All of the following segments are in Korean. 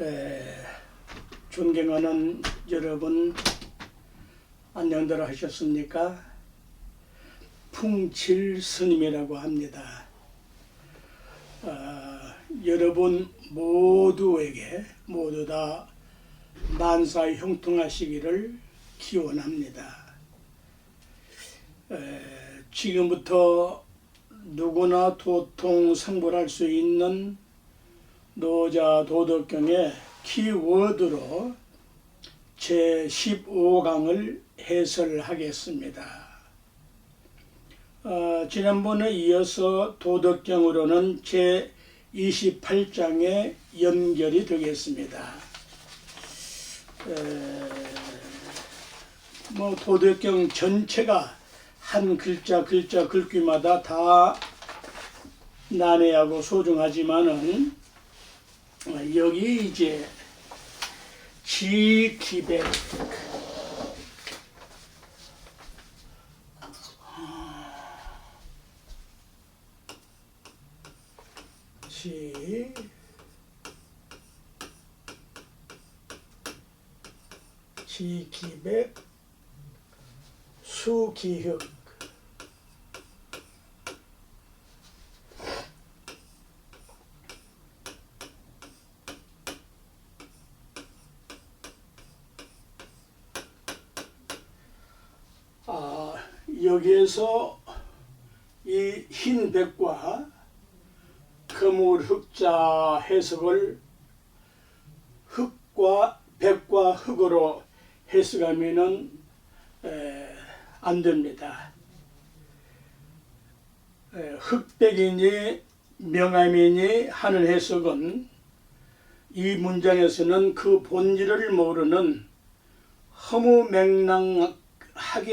에, 존경하는 여러분, 안녕들 하셨습니까? 풍칠 스님이라고 합니다. 여러분 모두에게 모두 다 만사 형통하시기를 기원합니다. 지금부터 누구나 도통 성불할 수 있는 노자 도덕경의 키워드로 제15강을 해설하겠습니다. 지난번에 이어서 도덕경으로는 제28장에 연결이 되겠습니다. 도덕경 전체가 한 글자 글귀마다 다 난해하고 소중하지만은 여기 이제 지기백 지기백 수기흑 여기에서 이 흰백과 거물흑자 해석을 흑과 백과 흑으로 해석하면은 안 됩니다. 흑백이니 명암이니 하는 해석은 이 문장에서는 그 본질을 모르는 허무맹랑하게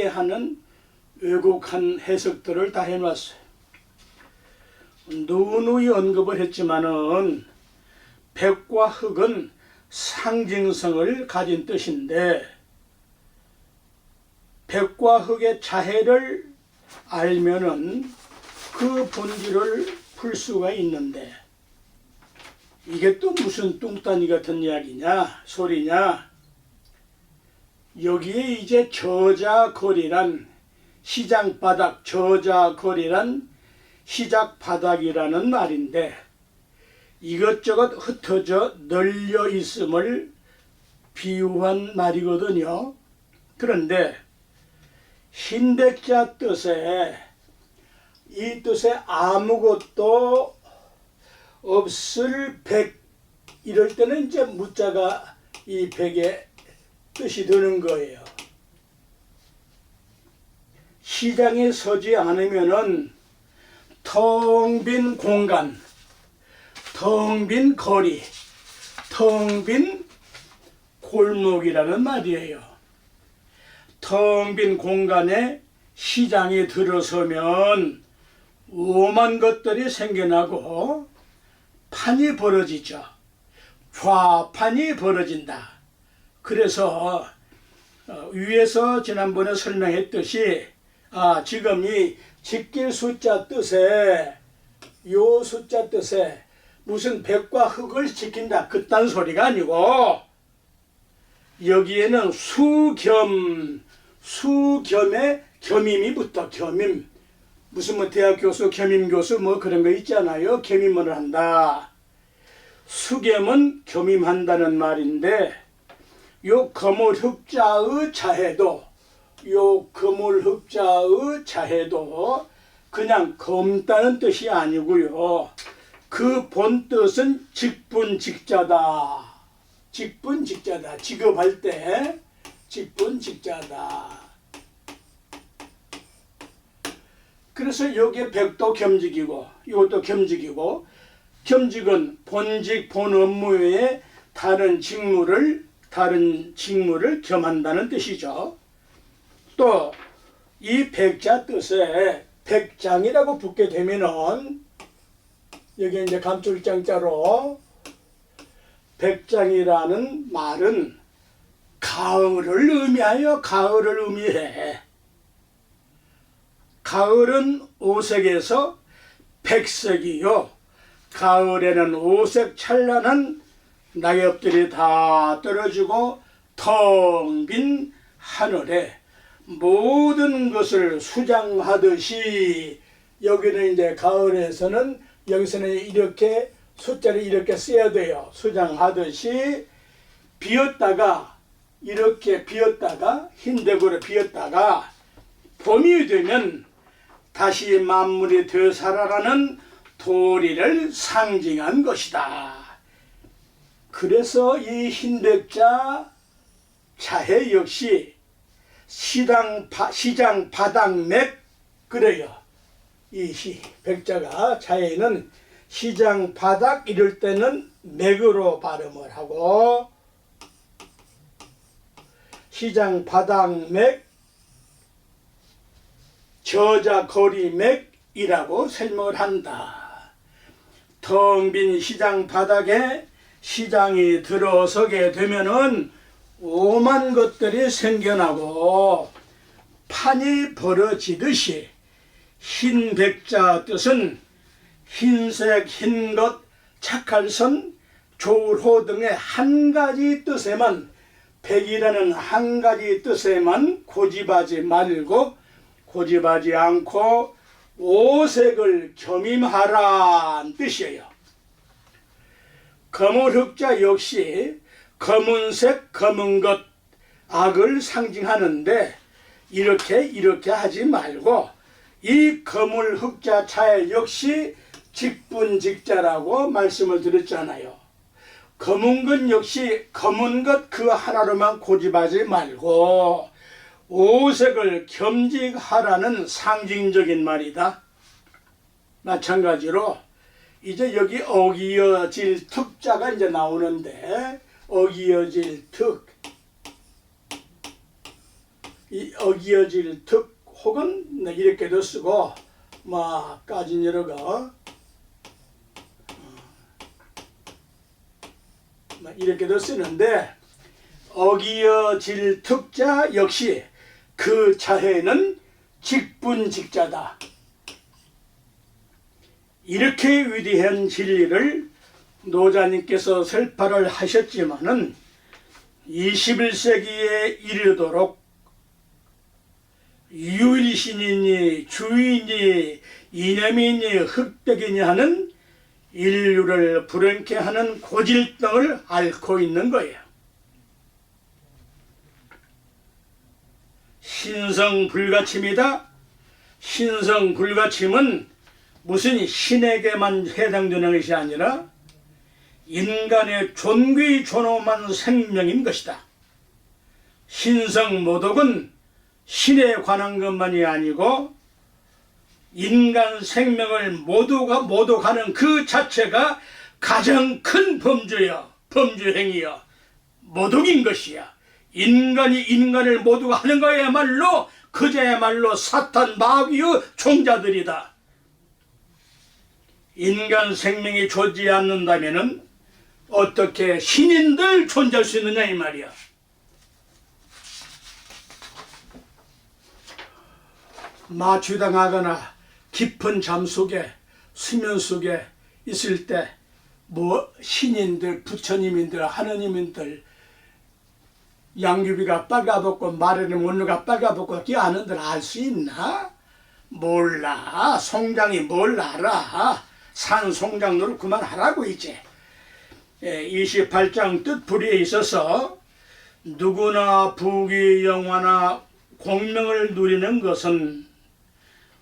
하는 왜곡한 해석들을 다 해놨어요. 누누이 언급을 했지만은 백과 흑은 상징성을 가진 뜻인데 백과 흑의 자해를 알면은 그 본질을 풀 수가 있는데 이게 또 무슨 뚱딴이 같은 이야기냐 소리냐. 여기에 이제 저자거리란 시장바닥, 저자거리란 시작바닥이라는 말인데 이것저것 흩어져 널려 있음을 비유한 말이거든요. 그런데 흰백자 뜻에 이 뜻에 아무것도 없을 백 이럴 때는 이제 무자가 이 백의 뜻이 되는 거예요. 시장에 서지 않으면은 텅 빈 공간, 텅 빈 거리, 텅 빈 골목이라는 말이에요. 텅 빈 공간에 시장에 들어서면 오만 것들이 생겨나고 판이 벌어지죠. 좌판이 벌어진다. 그래서 위에서 지난번에 설명했듯이 지금 이 지킬 숫자 뜻에 요 숫자 뜻에 무슨 백과 흑을 지킨다 그딴 소리가 아니고 여기에는 수겸의 겸임이 붙어. 겸임 무슨 대학 교수 겸임 교수 그런 거 있잖아요. 겸임을 한다. 수겸은 겸임한다는 말인데 요 거물흑자의 자해도 그냥 검다는 뜻이 아니고요. 그 본뜻은 직분직자다. 직분직자다. 직업할 때 직분직자다. 그래서 여기에 백도 겸직이고 이것도 겸직이고 겸직은 본직 본 업무 외에 다른 직무를 겸한다는 뜻이죠. 또 이 백자 뜻에 백장이라고 붙게 되면은 여기 이제 감출장자로 백장이라는 말은 가을을 의미해. 가을은 오색에서 백색이요. 가을에는 오색 찬란한 낙엽들이 다 떨어지고 텅 빈 하늘에 모든 것을 수장하듯이, 여기는 이제 가을에서는 여기서는 이렇게 숫자를 이렇게 써야 돼요. 수장하듯이 비었다가, 이렇게 비었다가, 흰색으로 비었다가 봄이 되면 다시 만물이 되살아나는 도리를 상징한 것이다. 그래서 이 흰백자 자해 역시 시장 바닥맥 그래요. 이 백자가 자해는 시장 바닥 이럴 때는 맥으로 발음을 하고, 시장 바닥맥, 저자 거리맥이라고 설명을 한다. 텅 빈 시장 바닥에 시장이 들어서게 되면은 오만 것들이 생겨나고 판이 벌어지듯이, 흰 백자 뜻은 흰색, 흰것, 착할선, 좋을호 등의 한 가지 뜻에만, 백이라는 한 가지 뜻에만 고집하지 말고, 고집하지 않고 오색을 겸임하라는 뜻이에요. 검은흑자 역시 검은색, 검은 것, 악을 상징하는데 이렇게 하지 말고, 이 검은흑자 차에 역시 직분직자라고 말씀을 드렸잖아요. 검은 것 역시 검은 것 그 하나로만 고집하지 말고 오색을 겸직하라는 상징적인 말이다. 마찬가지로 이제 여기 어기어질 특자가 이제 나오는데, 어기어질 특, 이 어기어질 특 혹은 이렇게도 쓰고 뭐 까진 여러 거 이렇게도 쓰는데, 어기어질 특자 역시 그 자해는 직분직자다. 이렇게 위대한 진리를 노자님께서 설파를 하셨지만은 21세기에 이르도록 유일신이니 주인이 이념이니 흑백이니 하는 인류를 불행케 하는 고질병을 앓고 있는 거예요. 신성불가침이다. 신성불가침은 무슨 신에게만 해당되는 것이 아니라 인간의 존귀 존엄한 생명인 것이다. 신성모독은 신에 관한 것만이 아니고 인간 생명을 모독하는 그 자체가 가장 큰 범죄야, 범죄행위야, 모독인 것이야. 인간이 인간을 모독하는 거야말로 그자야말로 사탄 마귀의 종자들이다. 인간 생명이 존재하지 않는다면은 어떻게 신인들 존재할 수 있느냐 이 말이야. 마취당하거나 깊은 잠 속에, 수면 속에 있을 때 뭐 신인들, 부처님인들, 하느님인들, 양귀비가 빨가벗고 마르는 원루가 빨가벗고 끼어하는들 알 수 있나? 몰라. 송장이 뭘 알아. 산 송장 노릇 그만하라고 이제. 28장 뜻풀이에 있어서 누구나 부귀 영화나 공명을 누리는 것은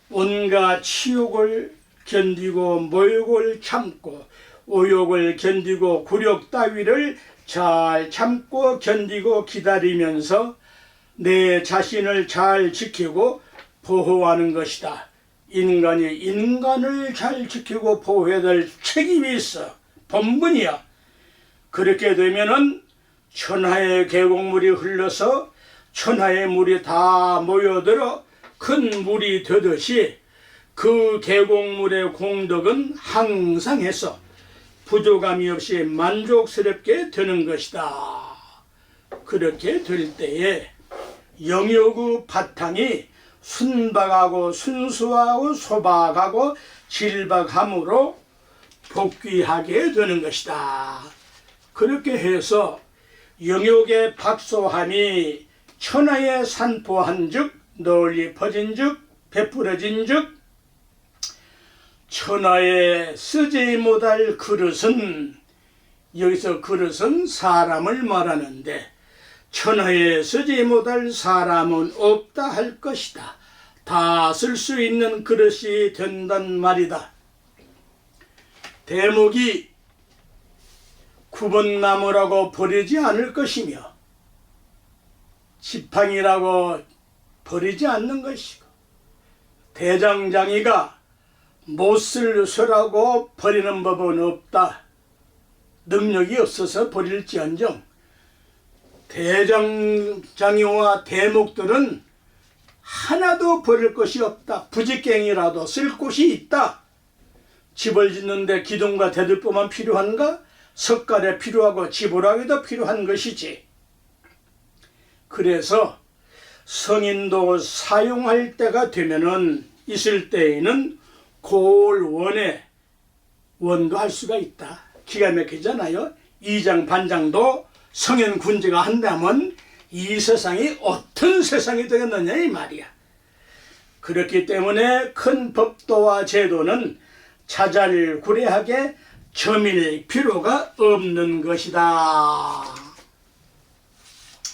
온갖 치욕을 견디고 모욕을 참고 오욕을 견디고 굴욕 따위를 잘 참고 견디고 기다리면서 내 자신을 잘 지키고 보호하는 것이다. 인간이 인간을 잘 지키고 보호해야 될 책임이 있어. 본분이야. 그렇게 되면은 천하의 계곡물이 흘러서 천하의 물이 다 모여들어 큰 물이 되듯이 그 계곡물의 공덕은 항상 해서 부족함이 없이 만족스럽게 되는 것이다. 그렇게 될 때에 영역의 바탕이 순박하고 순수하고 소박하고 질박함으로 복귀하게 되는 것이다. 그렇게 해서 영욕의 박소함이 천하에 산포한즉 널리 퍼진즉 베풀어진즉 천하에 쓰지 못할 그릇은, 여기서 그릇은 사람을 말하는데 천하에 쓰지 못할 사람은 없다 할 것이다. 다 쓸 수 있는 그릇이 된단 말이다. 대목이 구번나무라고 버리지 않을 것이며 지팡이라고 버리지 않는 것이고 대장장이가 못쓸 쇠라고 버리는 법은 없다. 능력이 없어서 버릴지언정 대장장이와 대목들은 하나도 버릴 것이 없다. 부직갱이라도 쓸 곳이 있다. 집을 짓는데 기둥과 대들보만 필요한가? 석가래 필요하고 지보라기도 필요한 것이지. 그래서 성인도 사용할 때가 되면은, 있을 때에는 고을원에 원도 할 수가 있다. 기가 막히잖아요. 이장 반장도 성현 군주가 한다면 이 세상이 어떤 세상이 되겠느냐 이 말이야. 그렇기 때문에 큰 법도와 제도는 자잘구레하게 점일 필요가 없는 것이다.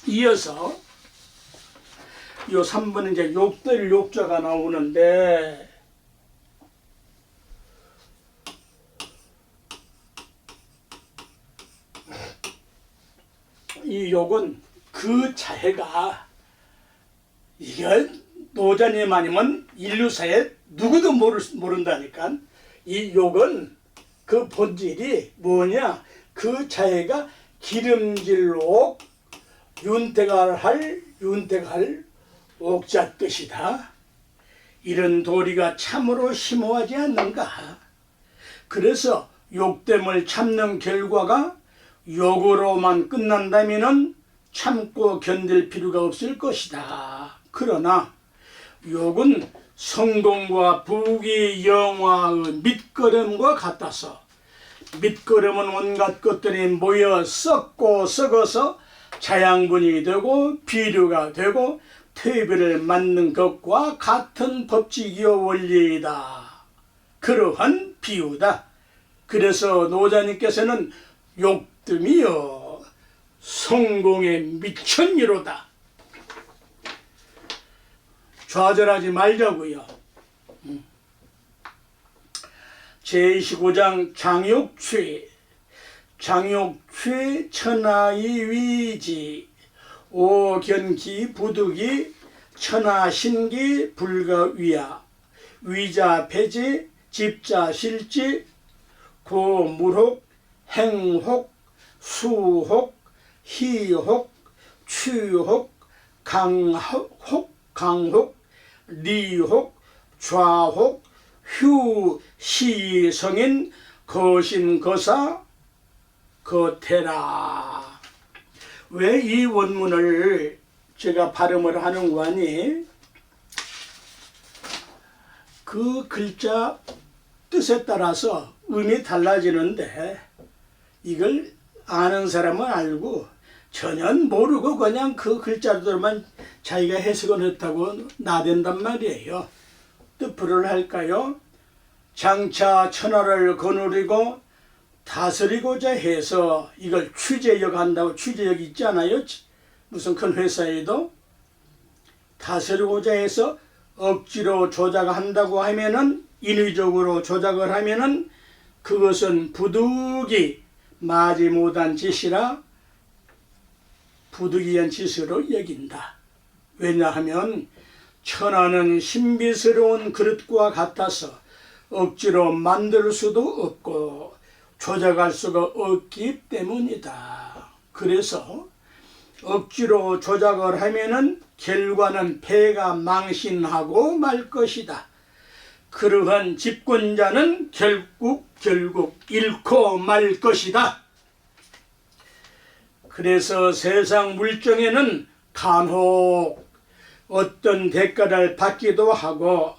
이어서 요 3번은 이제 욕들 욕자가 나오는데, 이 욕은 그 자해가, 이게 노자님 아니면 인류사에 누구도 모른다니까. 이 욕은 그 본질이 뭐냐, 그 자해가 기름질 옥, 윤택할 옥자 뜻이다. 이런 도리가 참으로 심오하지 않는가. 그래서 욕됨을 참는 결과가 욕으로만 끝난다면은 참고 견딜 필요가 없을 것이다. 그러나 욕은 성공과 부귀 영화의 밑거름과 같아서, 밑거름은 온갖 것들이 모여 썩고 썩어서 자양분이 되고 비료가 되고 퇴비를 맞는 것과 같은 법칙이요 원리이다. 그러한 비유다. 그래서 노자님께서는 욕됨이여 성공의 미천이로다. 좌절하지 말자고요. 제25장 장욕취, 장욕취 천하의 위지, 오견기 부득이 천하신기 불가위야, 위자 폐지 집자 실지 고물혹 행혹 수혹 희혹 취혹 강혹 리혹 좌혹 휴 시성인 거신거사 거태라. 왜 이 원문을 제가 발음을 하는 거니? 그 글자 뜻에 따라서 의미 달라지는데, 이걸 아는 사람은 알고 전혀 모르고 그냥 그 글자들만 자기가 해석을 했다고 나댄단 말이에요. 뜻풀을 할까요? 장차 천하를 거느리고 다스리고자 해서 이걸 취재역 한다고, 취재역 있잖아요. 무슨 큰 회사에도 다스리고자 해서 억지로 조작한다고 하면은, 인위적으로 조작을 하면은 그것은 부득이 마지못한 짓이라 부득이한 짓으로 여긴다. 왜냐하면 천하는 신비스러운 그릇과 같아서 억지로 만들 수도 없고 조작할 수가 없기 때문이다. 그래서 억지로 조작을 하면은 결과는 패가 망신하고 말 것이다. 그러한 집권자는 결국 잃고 말 것이다. 그래서 세상 물정에는 간혹 어떤 대가를 받기도 하고,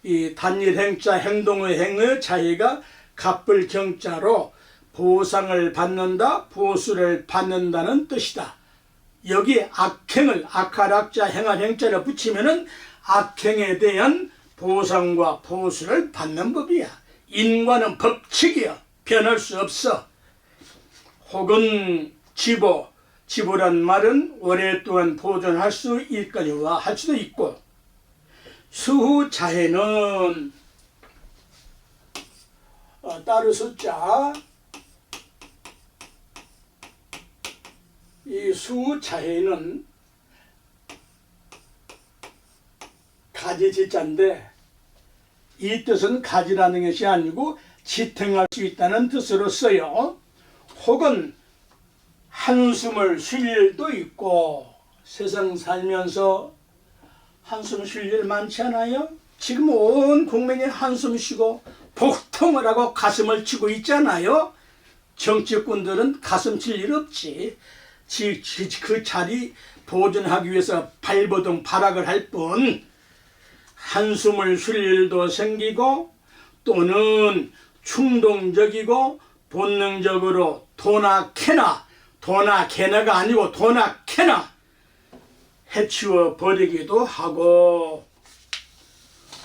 이 단일 행자 행동의 행의 자의가 갑불 경자로 보상을 받는다, 보수를 받는다는 뜻이다. 여기 악행을 악할악자 행할행자를 붙이면은 악행에 대한 보상과 보수를 받는 법이야. 인과는 법칙이야. 변할 수 없어. 혹은 지보, 지보란 말은 오랫동안 보존할 수 있거니와 할 수도 있고, 수자해는 따로 숫자, 이 수자해는 가지지자인데, 이 뜻은 가지라는 것이 아니고 지탱할 수 있다는 뜻으로 써요. 혹은 한숨을 쉴 일도 있고, 세상 살면서 한숨 쉴 일 많지 않아요? 지금 온 국민이 한숨 쉬고 복통을 하고 가슴을 치고 있잖아요. 정치꾼들은 가슴 칠 일 없지. 그 자리 보존하기 위해서 발버둥 발악을 할 뿐, 한숨을 쉴 일도 생기고, 또는 충동적이고 본능적으로 도나 개나가 아니고 도나 캐나 해치워 버리기도 하고,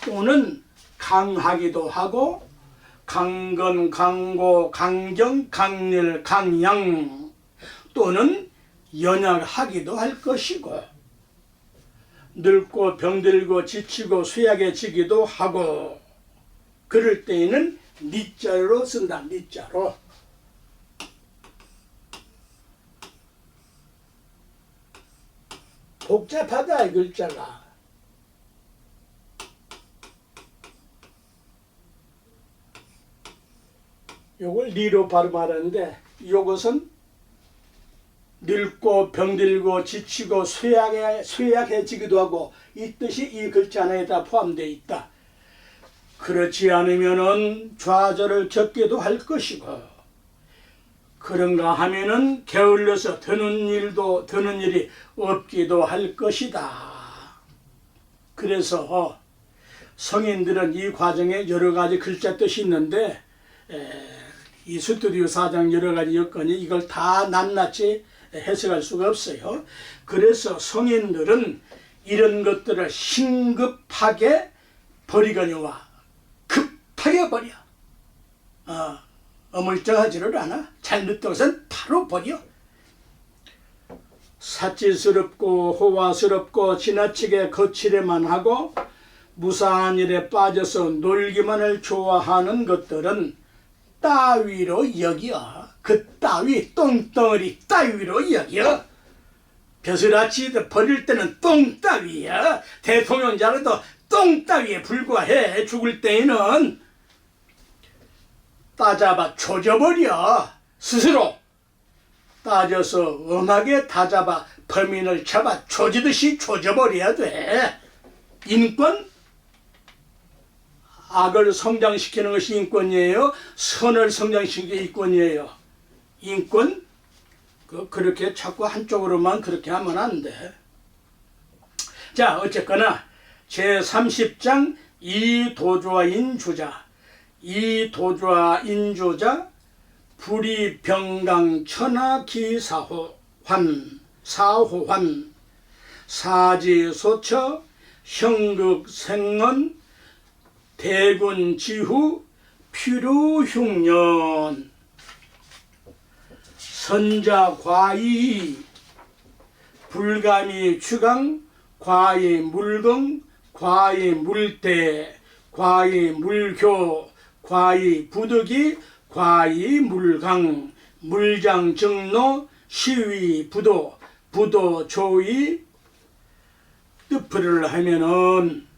또는 강하기도 하고, 강건, 강고, 강경, 강렬, 강양, 또는 연약하기도 할 것이고, 늙고 병들고 지치고 쇠약해지기도 하고, 그럴 때에는 니자로 쓴다. 니자로. 복잡하다 이 글자가. 요걸 리로 발음하는데, 요것은 늙고 병들고 지치고 쇠약해지기도 하고, 이 뜻이 이 글자 하나에 다 포함되어 있다. 그렇지 않으면은 좌절을 겪기도 할 것이고, 그런가 하면은 게을러서 드는 일이 없기도 할 것이다. 그래서 성인들은 이 과정에 여러 가지 글자 뜻이 있는데, 이 스튜디오 사장 여러 가지 여건이 이걸 다 낱낱이 해석할 수가 없어요. 그래서 성인들은 이런 것들을 신급하게 버리거니와 급하게 버려. 어물쩡하지를 않아. 잘못된 것은 바로 버려. 사치스럽고 호화스럽고 지나치게 거칠에만 하고 무사한 일에 빠져서 놀기만을 좋아하는 것들은 따위로 여겨. 그 따위, 똥덩어리 따위로 여겨. 벼슬아치 버릴 때는 똥따위야. 대통령 자라도 똥따위에 불과해. 죽을 때에는 따잡아 조져버려. 스스로 따져서 엄하게 다잡아 범인을 잡아 조지듯이 조져버려야 돼. 인권? 악을 성장시키는 것이 인권이에요? 선을 성장시키는 게 인권이에요? 인권? 그렇게 자꾸 한쪽으로만 그렇게 하면 안 돼. 자, 어쨌거나 제30장 이도주와 인주자. 이도주와 인주자 불이병강 천하기사호환 사호환 사지소처 형극생언 대군지후 필요흉년 선자과이 불감이 추강 과이 물경 과이 물대 과이 물교 과이 부득이 과이 물강 물장정로 시위 부도 부도 조의 뜻풀이를 하면은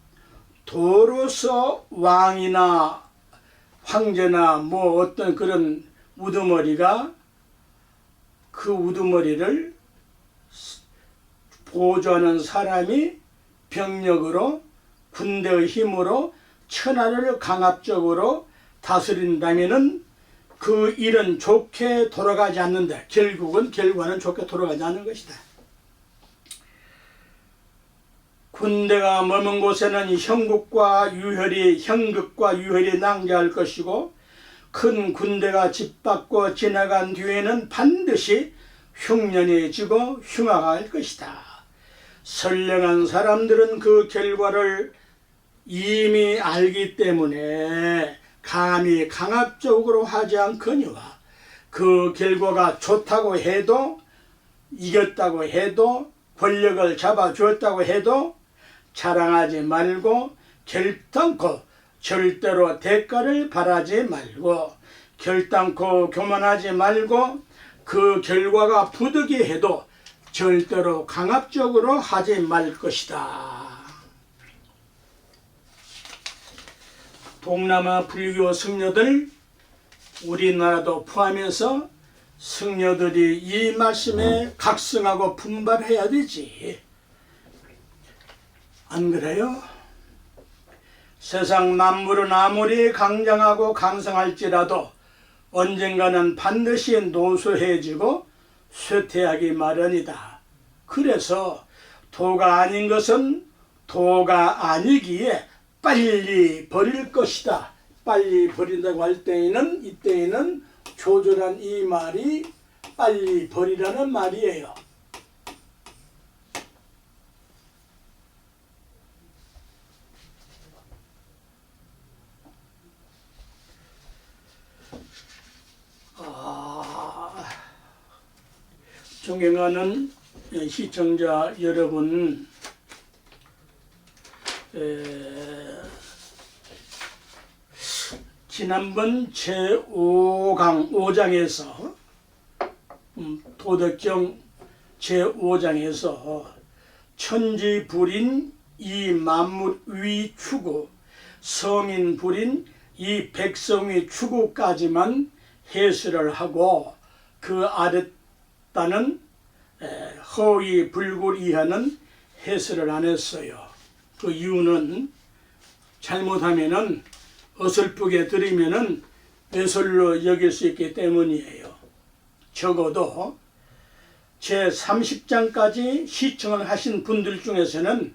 도로서 왕이나 황제나 뭐 어떤 그런 우두머리가 그 우두머리를 보조하는 사람이 병력으로 군대의 힘으로 천하를 강압적으로 다스린다면은 그 일은 좋게 돌아가지 않는다. 결과는 좋게 돌아가지 않는 것이다. 군대가 머문 곳에는 형극과 유혈이 낭자할 것이고 큰 군대가 짓밟고 지나간 뒤에는 반드시 흉년해지고 흉악할 것이다. 선량한 사람들은 그 결과를 이미 알기 때문에 감히 강압적으로 하지 않거니와 그 결과가 좋다고 해도, 이겼다고 해도, 권력을 잡아주었다고 해도 자랑하지 말고 결단코 절대로 대가를 바라지 말고 결단코 교만하지 말고 그 결과가 부득이해도 절대로 강압적으로 하지 말 것이다. 동남아 불교 승려들, 우리나라도 포함해서 승려들이 이 말씀에 각성하고 분발해야 되지. 안 그래요? 세상 만물은 아무리 강장하고 강성할지라도 언젠가는 반드시 노쇠해지고 쇠퇴하기 마련이다. 그래서 도가 아닌 것은 도가 아니기에 빨리 버릴 것이다. 빨리 버린다고 할 때에는, 이때에는 조절한 이 말이 빨리 버리라는 말이에요. 존경하는 시청자 여러분, 지난번 제5강 5장에서 도덕경 제5장에서 천지불인 이 만물 위 추구, 성인불인 이 백성의 추구까지만 해설을 하고 그 아랫단은 허위 불굴이하는 해설을 안 했어요. 그 이유는 잘못하면은 어설프게 들으면은 배설로 여길 수 있기 때문이에요. 적어도 제30장까지 시청을 하신 분들 중에서는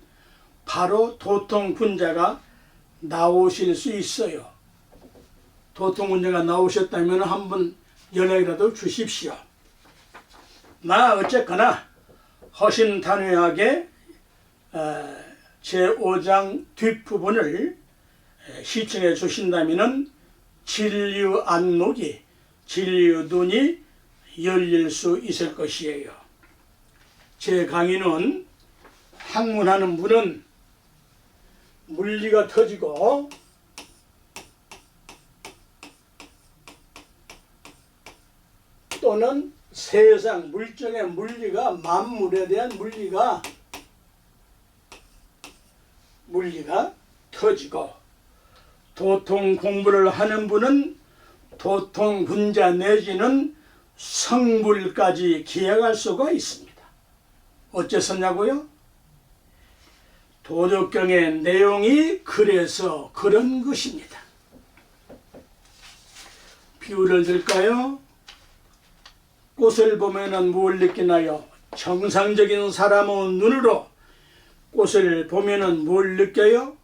바로 도통군자가 나오실 수 있어요. 도통군자가 나오셨다면 한번 연락이라도 주십시오. 나 어쨌거나 허심탄회하게 제5장 뒷부분을 시청해 주신다면 진리의 안목이, 진리의 눈이 열릴 수 있을 것이에요. 제 강의는 학문하는 분은 물리가 터지고 또는 세상 물정의 물리가, 만물에 대한 물리가 터지고, 도통 공부를 하는 분은 도통분자 내지는 성불까지 기약할 수가 있습니다. 어째서냐고요? 도덕경의 내용이 그래서 그런 것입니다. 비유를 들까요? 꽃을 보면은 뭘 느끼나요? 정상적인 사람의 눈으로 꽃을 보면은 뭘 느껴요?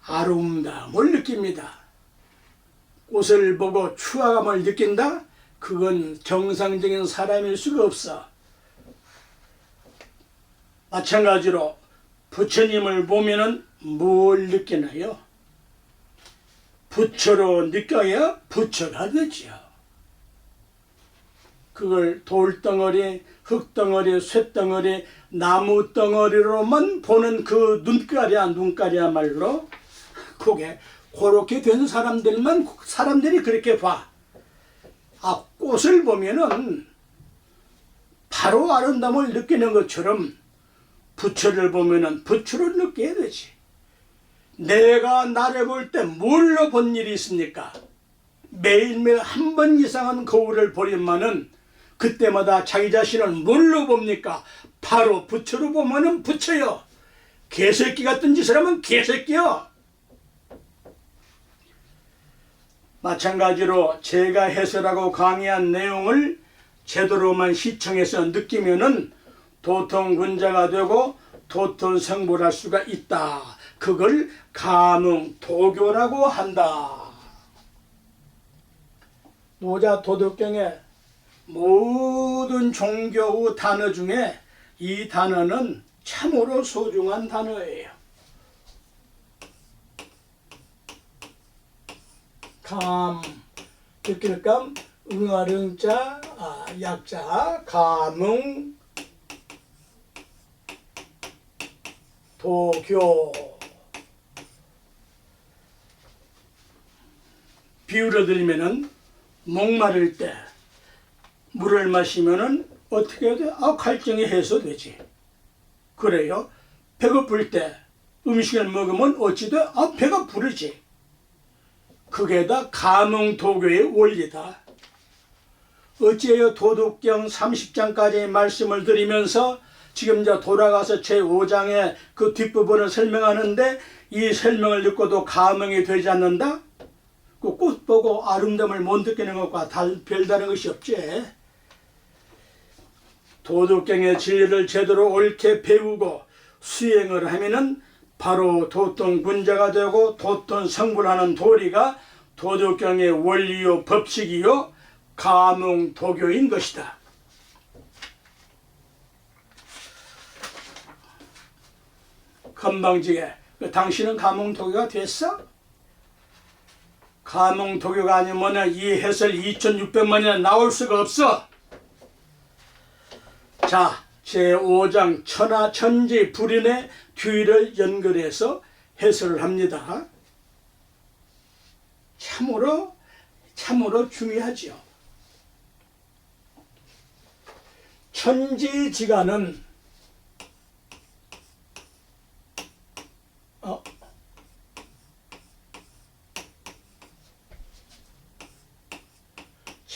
아름다움을 느낍니다. 꽃을 보고 추함을 느낀다? 그건 정상적인 사람일 수가 없어. 마찬가지로 부처님을 보면은 뭘 느끼나요? 부처로 느껴야 부처가 되지요. 그걸 돌덩어리, 흙덩어리, 쇳덩어리, 나무덩어리로만 보는 그 눈가리야말로 그게 그렇게 된 사람들이 그렇게 봐. 꽃을 보면은 바로 아름다움을 느끼는 것처럼 부처를 보면은 부처를 느껴야 되지. 내가 나를 볼 때 뭘로 본 일이 있습니까? 매일매일 한 번 이상은 거울을 보려면은 그때마다 자기 자신을 뭘로 봅니까? 바로 부처로 보면은 부처요. 개새끼 같은 짓을 하면 개새끼요. 마찬가지로 제가 해설하고 강의한 내용을 제대로만 시청해서 느끼면은 도통군자가 되고 도통성불할 수가 있다. 그걸 감흥도교라고 한다. 노자 도덕경의 모든 종교의 단어 중에 이 단어는 참으로 소중한 단어예요. 감, 듣길감, 응아릉자, 약자, 감응, 도교. 비유를 드리면은 목마를 때 물을 마시면은 어떻게 돼? 갈증이 해소되지. 그래요. 배고플 때 음식을 먹으면 어찌 돼? 배가 부르지. 그게 다 감응도교의 원리다. 어찌해요 도덕경 30장까지의 말씀을 드리면서 지금 이제 돌아가서 제5장의 그 뒷부분을 설명하는데 이 설명을 듣고도 감응이 되지 않는다? 그 꽃 보고 아름다움을 못 느끼는 것과 별다른 것이 없지. 도덕경의 진리를 제대로 옳게 배우고 수행을 하면은 바로 도통군자가 되고 도통성불하는 도리가 도덕경의 원리요 법칙이요 감응도교인 것이다. 건방지게 당신은 감응도교가 됐어? 감응도교가 아니면 이 해설 2600만이나 나올 수가 없어. 자, 제5장 천하천지 불인의 뒤를 연결해서 해설을 합니다. 참으로 중요하지요.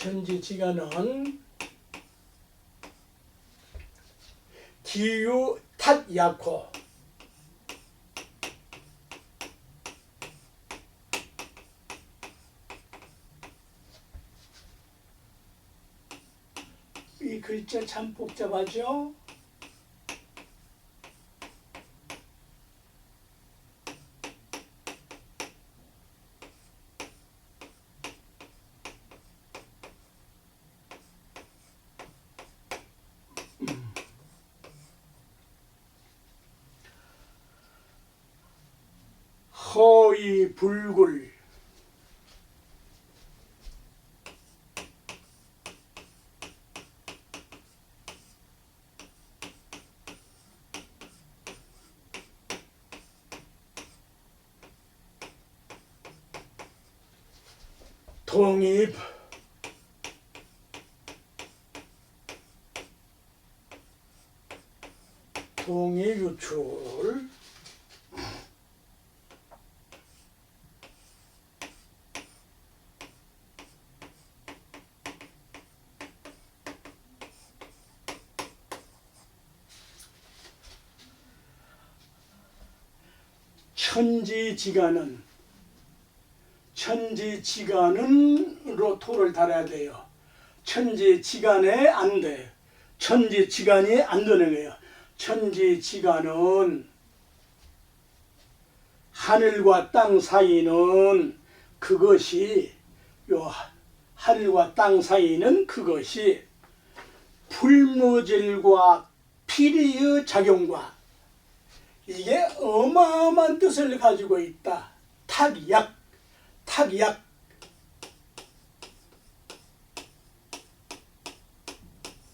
천지지간은 기유 탓약호 이 글자 참 복잡하죠? 허이 불굴 동입 동의유출 천지지간은로 토를 달아야 돼요. 천지지간에 안 돼. 천지지간이 안 되는 거예요. 천지지간은 하늘과 땅 사이는 그것이 하늘과 땅 사이는 그것이 풀무질과 피리의 작용과 이게 어마어마한 뜻을 가지고 있다.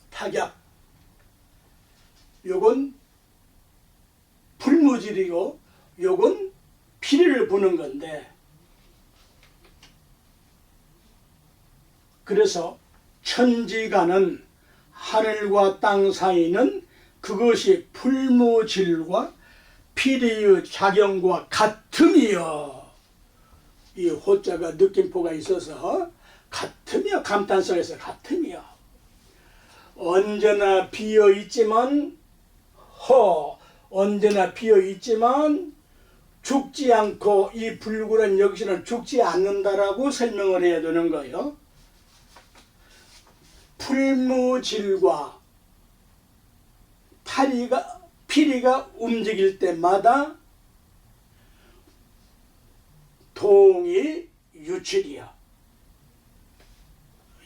탁약 요건 풀무질이고 요건 피리를 부는 건데 그래서 천지간은 하늘과 땅 사이는 그것이 풀무질과 피리의 작용과 같음이요. 이 호자가 느낌표가 있어서 같음이요. 감탄사에서 같음이요. 언제나 비어있지만 언제나 비어있지만 죽지 않고 이 불굴한 역시는 죽지 않는다라고 설명을 해야 되는 거예요. 풀무질과 피리가 움직일 때마다 동이 유출이야.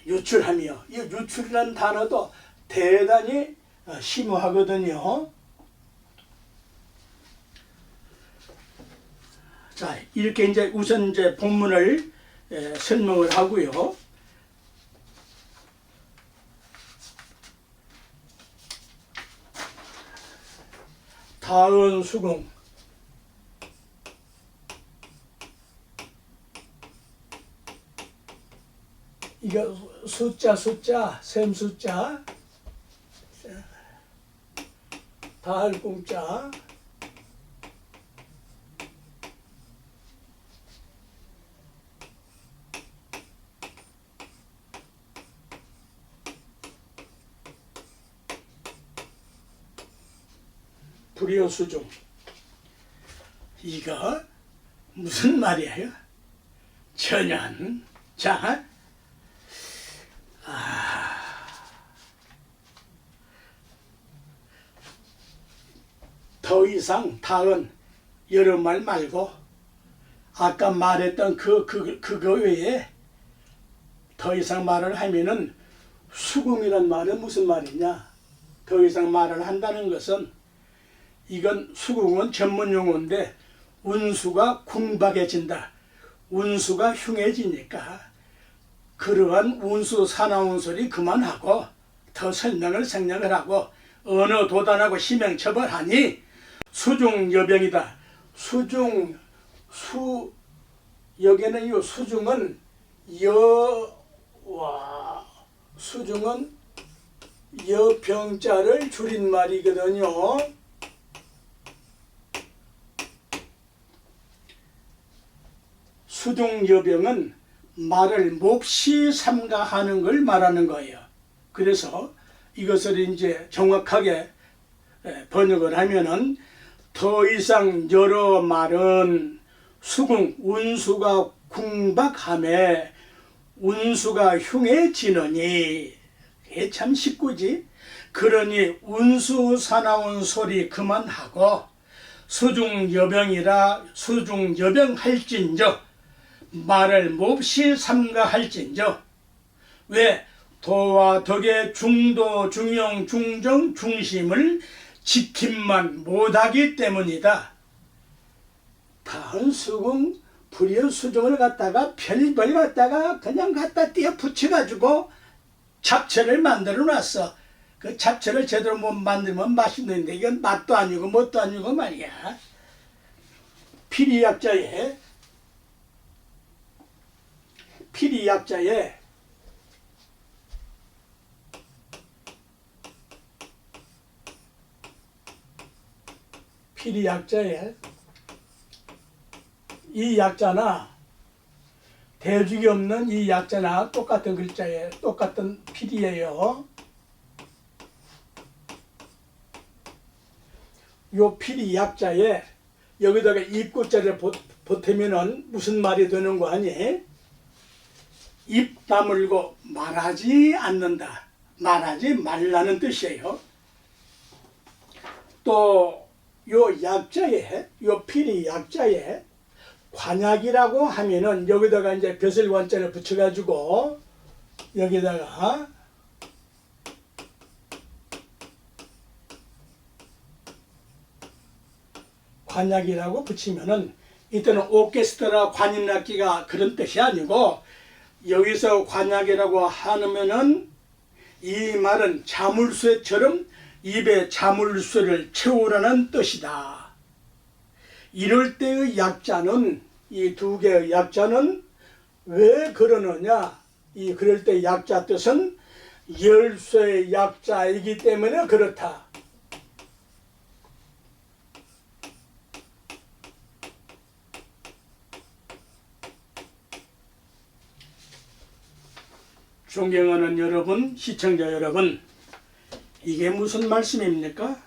유출하며, 이 유출이라는 단어도 대단히 심오하거든요. 자, 이렇게 이제 우선 이제 본문을 설명을 하고요. 다은 수궁, 이거 숫자 셈 숫자, 다할 공자, 불이요 수중. 이거 무슨 말이에요? 천연. 자, 더 이상 다은 여러 말 말고 아까 말했던 그거 외에 더 이상 말을 하면은, 수궁이란 말은 무슨 말이냐? 더 이상 말을 한다는 것은, 이건 수궁은 전문 용어인데 운수가 궁박해진다, 운수가 흉해지니까 그러한 운수 사나운 소리 그만하고 더 설명을 생략을 하고 언어 도단하고 심행 처벌하니 수중여병이다. 여기는 이 수중은 수중은 여병자를 줄인 말이거든요. 수중여병은 말을 몹시 삼가하는 걸 말하는 거예요. 그래서 이것을 이제 정확하게 번역을 하면은, 더 이상 여러 말은 수궁, 운수가 궁박함에 운수가 흉해지느니, 이게 참 쉽구지. 그러니 운수 사나운 소리 그만하고 수중여병이라 수중여병할진저, 말을 몹시 삼가할진저. 왜? 도와 덕의 중도, 중용, 중정, 중심을 지킴만 못하기 때문이다. 다은 수궁, 불이요 수중을 갖다가 별걸 갖다가 그냥 갖다 띄어 붙여가지고 잡채를 만들어 놨어. 그 잡채를 제대로 못 만들면 맛있는데 이건 맛도 아니고 뭣도 아니고 말이야. 피리약자에 이 약자나 대죽이 없는 이 약자나 똑같은 글자에 똑같은 필이에요. 요 필이 약자에 여기다가 입구자를 보태면은 무슨 말이 되는 거 아니? 입 다물고 말하지 않는다, 말하지 말라는 뜻이에요. 또 요 약자에, 요 필이 약자에 관약이라고 하면은 여기다가 이제 벼슬 원자를 붙여가지고 여기다가 관약이라고 붙이면은, 이때는 오케스트라 관현악기가 그런 뜻이 아니고, 여기서 관약이라고 하면은 이 말은 자물쇠처럼 입에 자물쇠를 채우라는 뜻이다. 이럴 때의 약자는, 이 두 개의 약자는 왜 그러느냐? 이 그럴 때 약자 뜻은 열쇠의 약자이기 때문에 그렇다. 존경하는 여러분, 시청자 여러분, 이게 무슨 말씀입니까?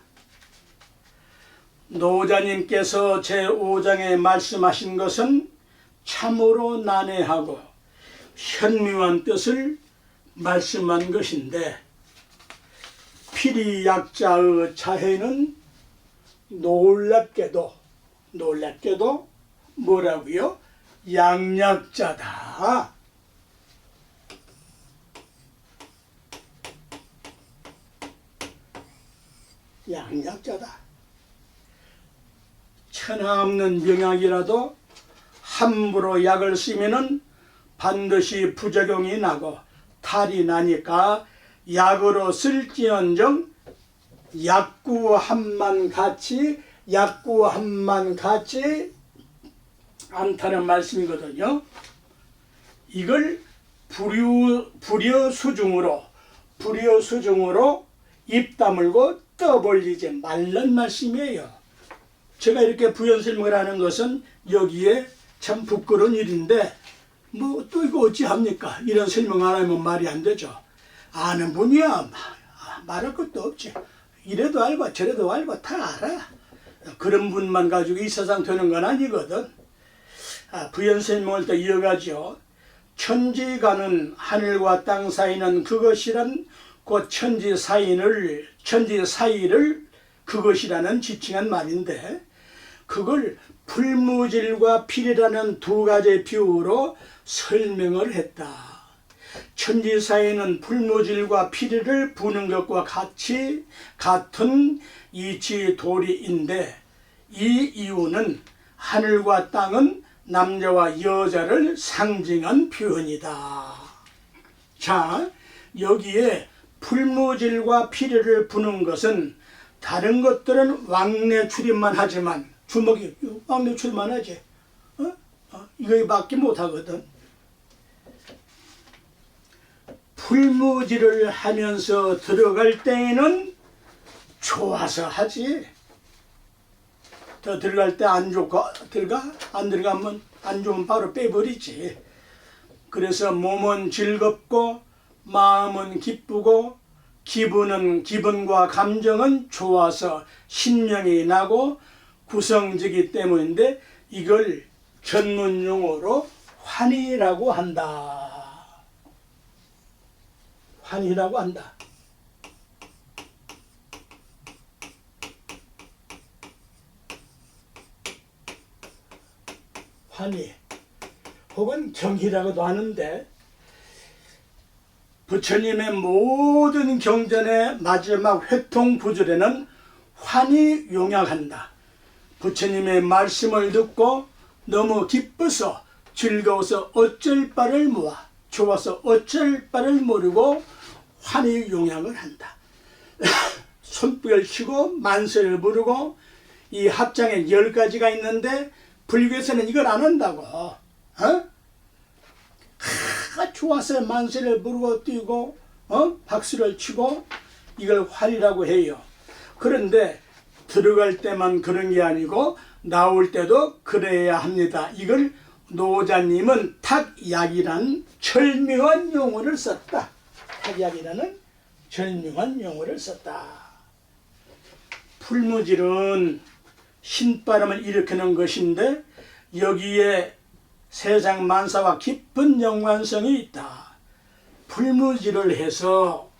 노자님께서 제5장에 말씀하신 것은 참으로 난해하고 현미한 뜻을 말씀한 것인데, 피리약자의 자해는 놀랍게도 뭐라고요? 양약자다. 양약자다. 천하 없는 병약이라도 함부로 약을 쓰면은 반드시 부작용이 나고 탈이 나니까 약으로 쓸지언정 약구함만 같이 않다는 말씀이거든요. 이걸 불여수중으로 입 다물고 떠벌리지 말란 말씀이에요. 제가 이렇게 부연 설명을 하는 것은 여기에 참 부끄러운 일인데 뭐 또 이거 어찌합니까? 이런 설명 안 하면 말이 안 되죠. 아는 분이야 말할 것도 없지. 이래도 알고 저래도 알고 다 알아. 그런 분만 가지고 이 세상 되는 건 아니거든. 부연 설명을 또 이어가죠. 천지가는 하늘과 땅 사이는 그것이란 곧 천지 사이를 그것이라는 지칭한 말인데 그걸 풀무질과 필이라는 두 가지 비유로 설명을 했다. 천지 사이는 풀무질과 피리를 부는 것과 같은 이치도리인데 이 이유는 하늘과 땅은 남자와 여자를 상징한 표현이다. 자, 여기에 풀무질과 피리를 부는 것은 다른 것들은 왕래 출입만 하지만 주먹이 왕래 출입만 하지. 이거밖에 못하거든. 풀무질을 하면서 들어갈 때에는 좋아서 하지. 더 들어갈 때 안 좋고 안 들어가면 안 좋으면 바로 빼버리지. 그래서 몸은 즐겁고 마음은 기쁘고 기분과 감정은 좋아서 신명이 나고 구성지기 때문인데 이걸 전문 용어로 환희라고 한다. 환희라고 한다. 환희 혹은 경희라고도 하는데 부처님의 모든 경전의 마지막 회통 구절에는 환히 용약한다. 부처님의 말씀을 듣고 너무 기뻐서 즐거워서 어쩔 바를 모아 좋아서 어쩔 바를 모르고 환히 용약을 한다. 손뼉을 치고 만세를 부르고 이 합장에 10가지가 있는데 불교에서는 이걸 안 한다고. 좋아서 만세를 부르고 뛰고 박수를 치고 이걸 환희라고 해요. 그런데 들어갈 때만 그런 게 아니고 나올 때도 그래야 합니다. 이걸 노자님은 탁약이라는 절묘한 용어를 썼다. 탁약이라는 절묘한 용어를 썼다. 풀무질은 신바람을 일으키는 것인데 여기에 세상 만사와 깊은 연관성이 있다. 풀무질을 해서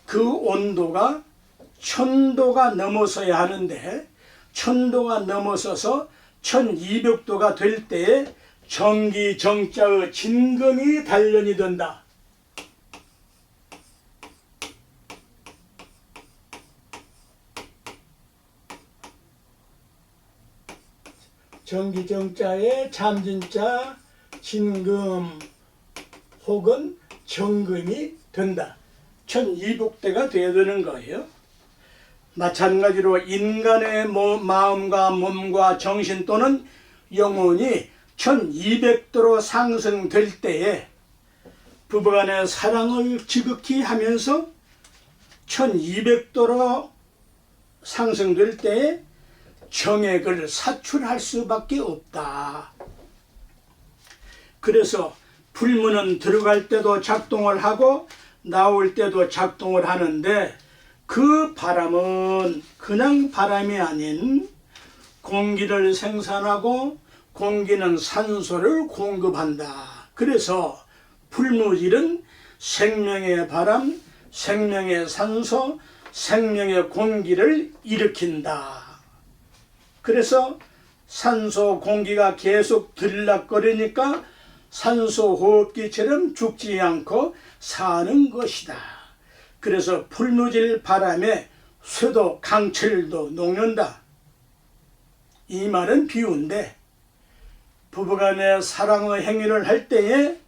그 온도가 1000도가 넘어서야 하는데 1000도가 넘어서서 1200도가 될 때에 정기정자의 진금이 단련이 된다. 정기정자에 잠진자 진금 혹은 정금이 된다. 1200대가 돼야 되는 거예요. 마찬가지로 인간의 마음과 몸과 정신 또는 영혼이 1200도로 상승될 때에 부부간의 사랑을 지극히 하면서 1200도로 상승될 때에 정액을 사출할 수밖에 없다. 그래서 불문은 들어갈 때도 작동을 하고 나올 때도 작동을 하는데 그 바람은 그냥 바람이 아닌 공기를 생산하고 공기는 산소를 공급한다. 그래서 풀무질은 생명의 바람, 생명의 산소, 생명의 공기를 일으킨다. 그래서 산소 공기가 계속 들락거리니까 산소 호흡기처럼 죽지 않고 사는 것이다. 그래서 풀무질 바람에 쇠도 강철도 녹는다. 이 말은 비유인데 부부간의 사랑의 행위를 할 때에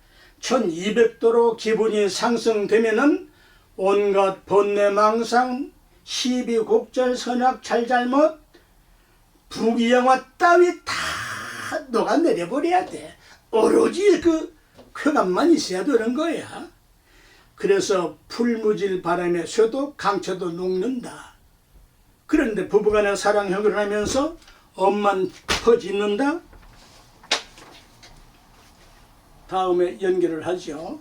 1200도로 기분이 상승되면은 온갖 번뇌망상, 시비곡절, 선악, 잘잘못, 부귀영화 따위 다 녹아내려버려야 돼. 오로지 그 쾌감만 있어야 되는 거야. 그래서 풀무질 바람에 쇠도 강철도 녹는다. 그런데 부부간의 사랑 행위를 하면서 엄만 퍼짓는다. 다음에 연결을 하죠.